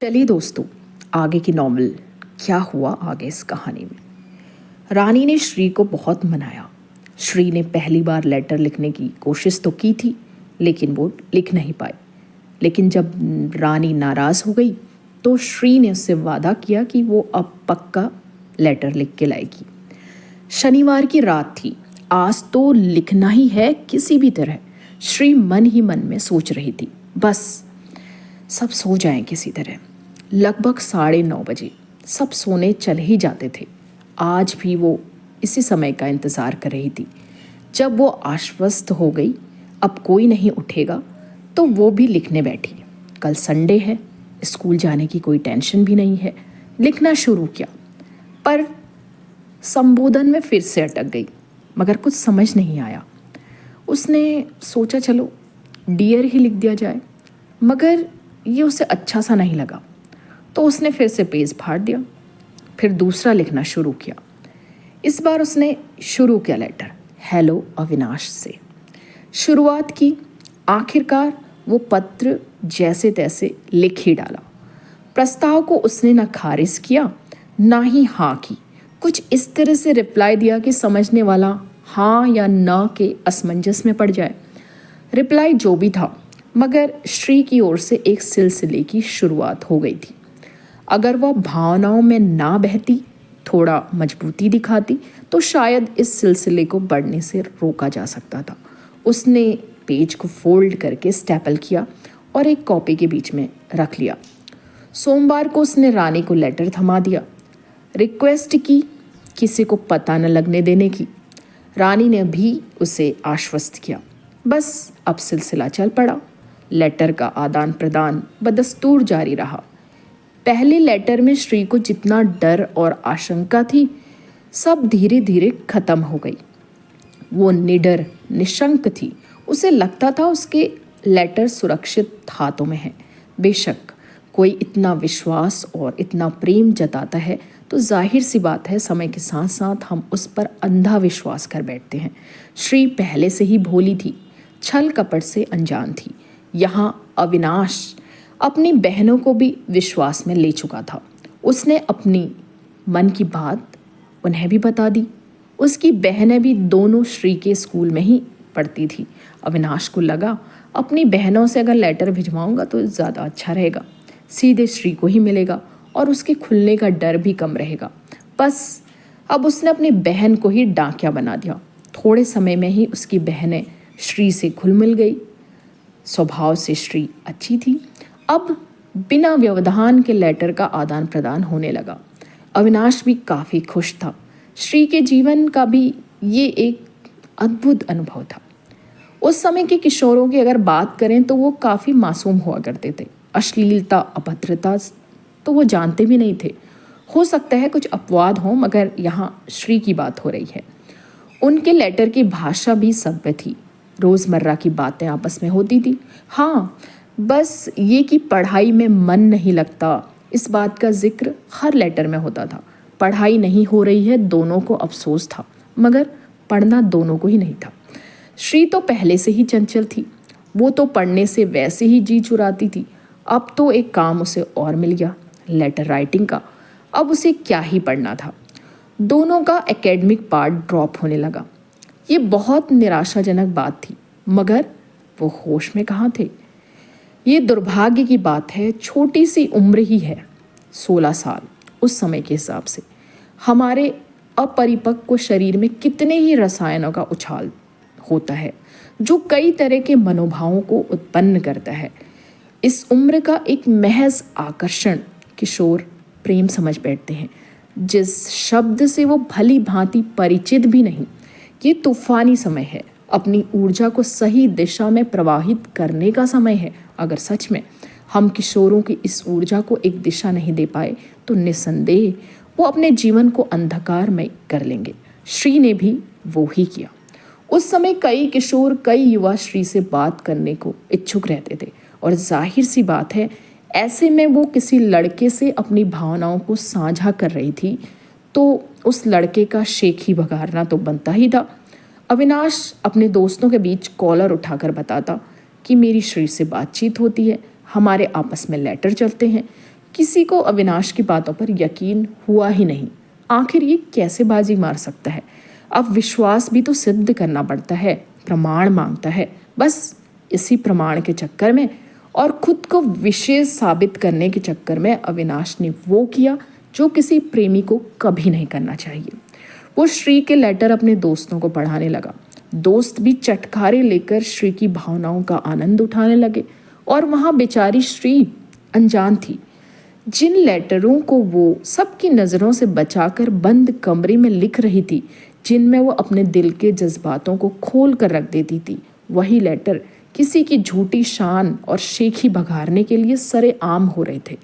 चलिए दोस्तों, आगे की नॉवल क्या हुआ आगे इस कहानी में। रानी ने श्री को बहुत मनाया। श्री ने पहली बार लेटर लिखने की कोशिश तो की थी, लेकिन वो लिख नहीं पाई। लेकिन जब रानी नाराज़ हो गई तो श्री ने उससे वादा किया कि वो अब पक्का लेटर लिख के लाएगी। शनिवार की रात थी। आज तो लिखना ही है किसी भी तरह, श्री मन ही मन में सोच रही थी। बस सब सो जाएं किसी तरह। लगभग 9:30 बजे सब सोने चले ही जाते थे। आज भी वो इसी समय का इंतज़ार कर रही थी। जब वो आश्वस्त हो गई अब कोई नहीं उठेगा, तो वो भी लिखने बैठी। कल संडे है, स्कूल जाने की कोई टेंशन भी नहीं है। लिखना शुरू किया, पर संबोधन में फिर से अटक गई, मगर कुछ समझ नहीं आया। उसने सोचा चलो डियर ही लिख दिया जाए, मगर ये उसे अच्छा सा नहीं लगा, तो उसने फिर से पेज फाड़ दिया। फिर दूसरा लिखना शुरू किया। इस बार उसने शुरू किया लेटर हेलो अविनाश से। शुरुआत की, आखिरकार वो पत्र जैसे तैसे लिख ही डाला। प्रस्ताव को उसने न खारिज किया ना ही हाँ की। कुछ इस तरह से रिप्लाई दिया कि समझने वाला हाँ या ना के असमंजस में पड़ जाए। रिप्लाई जो भी था, मगर श्री की ओर से एक सिलसिले की शुरुआत हो गई थी। अगर वह भावनाओं में ना बहती, थोड़ा मजबूती दिखाती, तो शायद इस सिलसिले को बढ़ने से रोका जा सकता था। उसने पेज को फोल्ड करके स्टेपल किया और एक कॉपी के बीच में रख लिया। सोमवार को उसने रानी को लेटर थमा दिया। रिक्वेस्ट की किसी को पता न लगने देने की। रानी ने भी उसे आश्वस्त किया। बस अब सिलसिला चल पड़ा। लेटर का आदान प्रदान बदस्तूर जारी रहा। पहले लेटर में श्री को जितना डर और आशंका थी, सब धीरे धीरे खत्म हो गई। वो निडर निशंक थी। उसे लगता था उसके लेटर सुरक्षित हाथों में है। बेशक कोई इतना विश्वास और इतना प्रेम जताता है तो जाहिर सी बात है समय के साथ साथ हम उस पर अंधा विश्वास कर बैठते हैं। श्री पहले से ही भोली थी, छल कपट से अनजान थी। यहाँ अविनाश अपनी बहनों को भी विश्वास में ले चुका था। उसने अपनी मन की बात उन्हें भी बता दी। उसकी बहनें भी दोनों श्री के स्कूल में ही पढ़ती थी। अविनाश को लगा अपनी बहनों से अगर लेटर भिजवाऊंगा तो ज़्यादा अच्छा रहेगा, सीधे श्री को ही मिलेगा और उसके खुलने का डर भी कम रहेगा। बस अब उसने अपनी बहन को ही डाकिया बना दिया। थोड़े समय में ही उसकी बहनें श्री से घुल मिल गई। स्वभाव से श्री अच्छी थी। अब बिना व्यवधान के लेटर का आदान प्रदान होने लगा। अविनाश भी काफ़ी खुश था। श्री के जीवन का भी ये एक अद्भुत अनुभव था। उस समय के किशोरों की अगर बात करें तो वो काफ़ी मासूम हुआ करते थे। अश्लीलता, अभद्रता तो वो जानते भी नहीं थे। हो सकता है कुछ अपवाद हो, मगर यहाँ श्री की बात हो रही है। उनके लेटर की भाषा भी सभ्य थी। रोज़मर्रा की बातें आपस में होती थी। हाँ, बस ये कि पढ़ाई में मन नहीं लगता, इस बात का जिक्र हर लेटर में होता था। पढ़ाई नहीं हो रही है, दोनों को अफसोस था, मगर पढ़ना दोनों को ही नहीं था। श्री तो पहले से ही चंचल थी। वो तो पढ़ने से वैसे ही जी चुराती थी। अब तो एक काम उसे और मिल गया, लेटर राइटिंग का। अब उसे क्या ही पढ़ना था। दोनों का एकेडमिक पार्ट ड्रॉप होने लगा। ये बहुत निराशाजनक बात थी, मगर वो होश में कहाँ थे। ये दुर्भाग्य की बात है, छोटी सी उम्र ही है, 16 साल। उस समय के हिसाब से हमारे अपरिपक्व शरीर में कितने ही रसायनों का उछाल होता है, जो कई तरह के मनोभावों को उत्पन्न करता है। इस उम्र का एक महज आकर्षण किशोर प्रेम समझ बैठते हैं, जिस शब्द से वो भली भांति परिचित भी नहीं। ये तूफानी समय है, अपनी ऊर्जा को सही दिशा में प्रवाहित करने का समय है। अगर सच में हम किशोरों की इस ऊर्जा को एक दिशा नहीं दे पाए तो निस्संदेह वो अपने जीवन को अंधकारमय कर लेंगे। श्री ने भी वो ही किया। उस समय कई किशोर, कई युवा श्री से बात करने को इच्छुक रहते थे, और जाहिर सी बात है ऐसे में वो किसी लड़के से अपनी भावनाओं को साझा कर रही थी, तो उस लड़के का शेखी बघारना तो बनता ही था। अविनाश अपने दोस्तों के बीच कॉलर उठाकर बताता कि मेरी श्री से बातचीत होती है, हमारे आपस में लेटर चलते हैं, किसी को अविनाश की बातों पर यकीन हुआ ही नहीं। आखिर ये कैसे बाजी मार सकता है? अब विश्वास भी तो सिद्ध करना पड़ता है, प्रमाण मांगता है। बस इसी प्रमाण के चक्कर में और खुद को विशेष साबित करने के चक्कर में अविनाश ने वो किया जो किसी प्रेमी को कभी नहीं करना चाहिए। वो श्री के लेटर अपने दोस्तों को पढ़ाने लगा। दोस्त भी चटखारे लेकर श्री की भावनाओं का आनंद उठाने लगे और वहाँ बेचारी श्री अनजान थी। जिन लेटरों को वो सबकी नज़रों से बचाकर बंद कमरे में लिख रही थी, जिनमें वो अपने दिल के जज्बातों को खोल कर रख देती थी, वही लेटर किसी की झूठी शान और शेखी भगारने के लिए सरेआम हो रहे थे।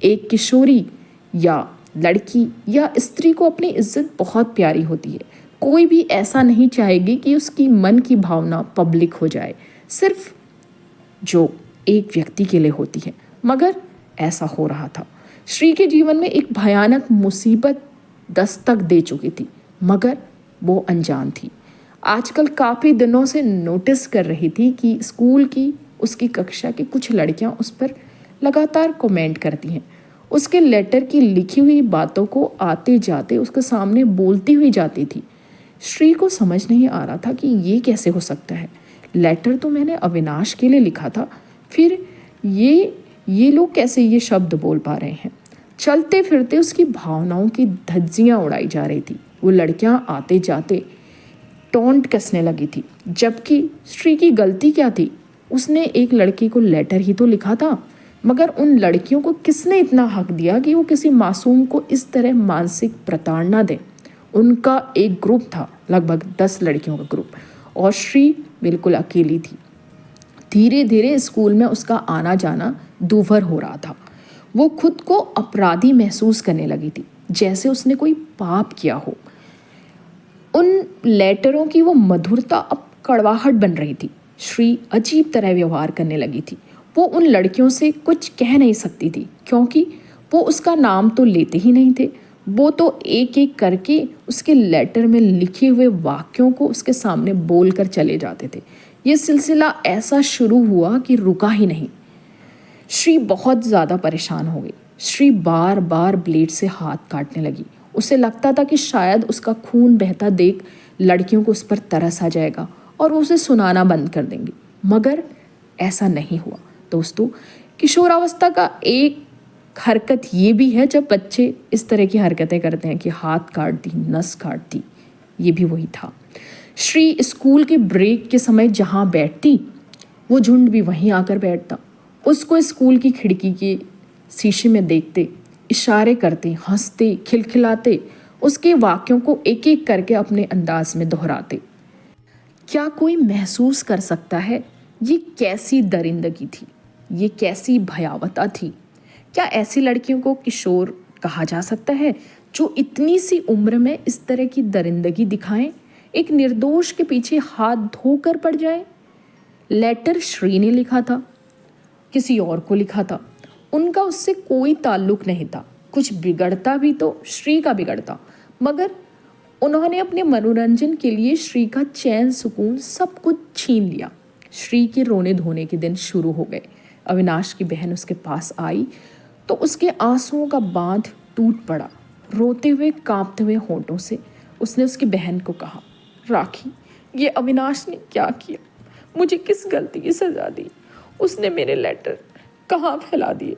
एक किशोरी या लड़की या स्त्री को अपनी इज्जत बहुत प्यारी होती है। कोई भी ऐसा नहीं चाहेगी कि उसकी मन की भावना पब्लिक हो जाए, सिर्फ जो एक व्यक्ति के लिए होती है। मगर ऐसा हो रहा था। श्री के जीवन में एक भयानक मुसीबत दस्तक दे चुकी थी, मगर वो अनजान थी। आजकल काफ़ी दिनों से नोटिस कर रही थी कि स्कूल की उसकी कक्षा की कुछ लड़कियां उस पर लगातार कमेंट करती हैं। उसके लेटर की लिखी हुई बातों को आते जाते उसके सामने बोलती हुई जाती थी। श्री को समझ नहीं आ रहा था कि ये कैसे हो सकता है। लेटर तो मैंने अविनाश के लिए लिखा था, फिर ये लोग कैसे ये शब्द बोल पा रहे हैं। चलते फिरते उसकी भावनाओं की धज्जियाँ उड़ाई जा रही थी। वो लड़कियां आते जाते टोंट कसने लगी थी, जबकि श्री की गलती क्या थी? उसने एक लड़की को लेटर ही तो लिखा था, मगर उन लड़कियों को किसने इतना हक दिया कि वो किसी मासूम को इस तरह मानसिक प्रताड़ना दें? उनका एक ग्रुप था, लगभग 10 लड़कियों का ग्रुप, और श्री बिल्कुल अकेली थी। धीरे धीरे स्कूल में उसका आना जाना दूभर हो रहा था। वो खुद को अपराधी महसूस करने लगी थी, जैसे उसने कोई पाप किया हो। उन लेटरों की वो मधुरता अब कड़वाहट बन रही थी। श्री अजीब तरह व्यवहार करने लगी थी। वो उन लड़कियों से कुछ कह नहीं सकती थी, क्योंकि वो उसका नाम तो लेते ही नहीं थे। वो तो एक एक करके उसके लेटर में लिखे हुए वाक्यों को उसके सामने बोलकर चले जाते थे। ये सिलसिला ऐसा शुरू हुआ कि रुका ही नहीं। श्री बहुत ज़्यादा परेशान हो गई। श्री बार बार ब्लेड से हाथ काटने लगी। उसे लगता था कि शायद उसका खून बहता देख लड़कियों को उस पर तरस आ जाएगा और वो उसे सुनाना बंद कर देंगी, मगर ऐसा नहीं हुआ। दोस्तों, किशोरावस्था का एक हरकत ये भी है जब बच्चे इस तरह की हरकतें करते हैं कि हाथ काट दी, नस काट दी। ये भी वही था। श्री स्कूल के ब्रेक के समय जहाँ बैठती, वो झुंड भी वहीं आकर बैठता। उसको स्कूल की खिड़की के शीशे में देखते, इशारे करते, हंसते, खिलखिलाते, उसके वाक्यों को एक एक करके अपने अंदाज में दोहराते। क्या कोई महसूस कर सकता है ये कैसी दरिंदगी थी, ये कैसी भयावता थी? क्या ऐसी लड़कियों को किशोर कहा जा सकता है जो इतनी सी उम्र में इस तरह की दरिंदगी दिखाएं, एक निर्दोष के पीछे हाथ धोकर पड़ जाए? लेटर श्री ने लिखा था, किसी और को लिखा था। उनका उससे कोई ताल्लुक नहीं था। कुछ बिगड़ता भी तो श्री का बिगड़ता, मगर उन्होंने अपने मनोरंजन के लिए श्री का चैन सुकून सब कुछ छीन लिया। श्री के रोने धोने के दिन शुरू हो गए। अविनाश की बहन उसके पास आई तो उसके आंसुओं का बांध टूट पड़ा। रोते हुए, कांपते हुए होंठों से उसने उसकी बहन को कहा, राखी, ये अविनाश ने क्या किया? मुझे किस गलती की सजा दी? उसने मेरे लेटर कहाँ फैला दिए?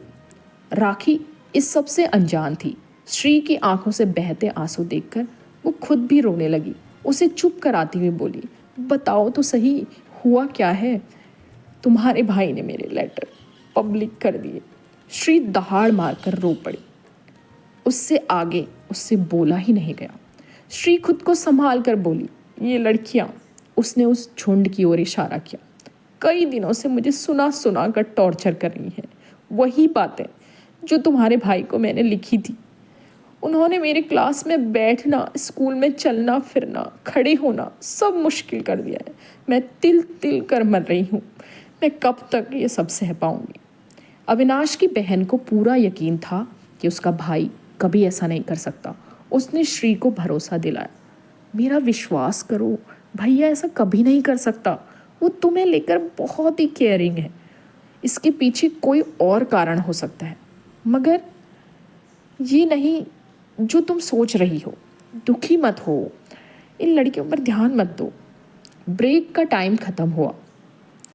राखी इस सब से अनजान थी। श्री की आंखों से बहते आंसू देखकर वो खुद भी रोने लगी। उसे चुप कराती हुई बोली, बताओ तो सही, हुआ क्या है? तुम्हारे भाई ने मेरे लेटर पब्लिक कर दिए। श्री दहाड़ मारकर रो पड़ी। उससे आगे उससे बोला ही नहीं गया। श्री खुद को संभाल कर बोली, ये लड़कियां, उसने उस झुंड की ओर इशारा किया, कई दिनों से मुझे सुना सुना कर टॉर्चर कर रही हैं। वही बातें जो तुम्हारे भाई को मैंने लिखी थी। उन्होंने मेरे क्लास में बैठना, स्कूल में चलना फिरना, खड़े होना सब मुश्किल कर दिया है। मैं तिल तिल कर मर रही हूँ। मैं कब तक ये सब सह पाऊंगी? अविनाश की बहन को पूरा यकीन था कि उसका भाई कभी ऐसा नहीं कर सकता। उसने श्री को भरोसा दिलाया, मेरा विश्वास करो, भैया ऐसा कभी नहीं कर सकता। वो तुम्हें लेकर बहुत ही केयरिंग है। इसके पीछे कोई और कारण हो सकता है, मगर ये नहीं जो तुम सोच रही हो। दुखी मत हो, इन लड़कियों पर ध्यान मत दो। ब्रेक का टाइम ख़त्म हुआ।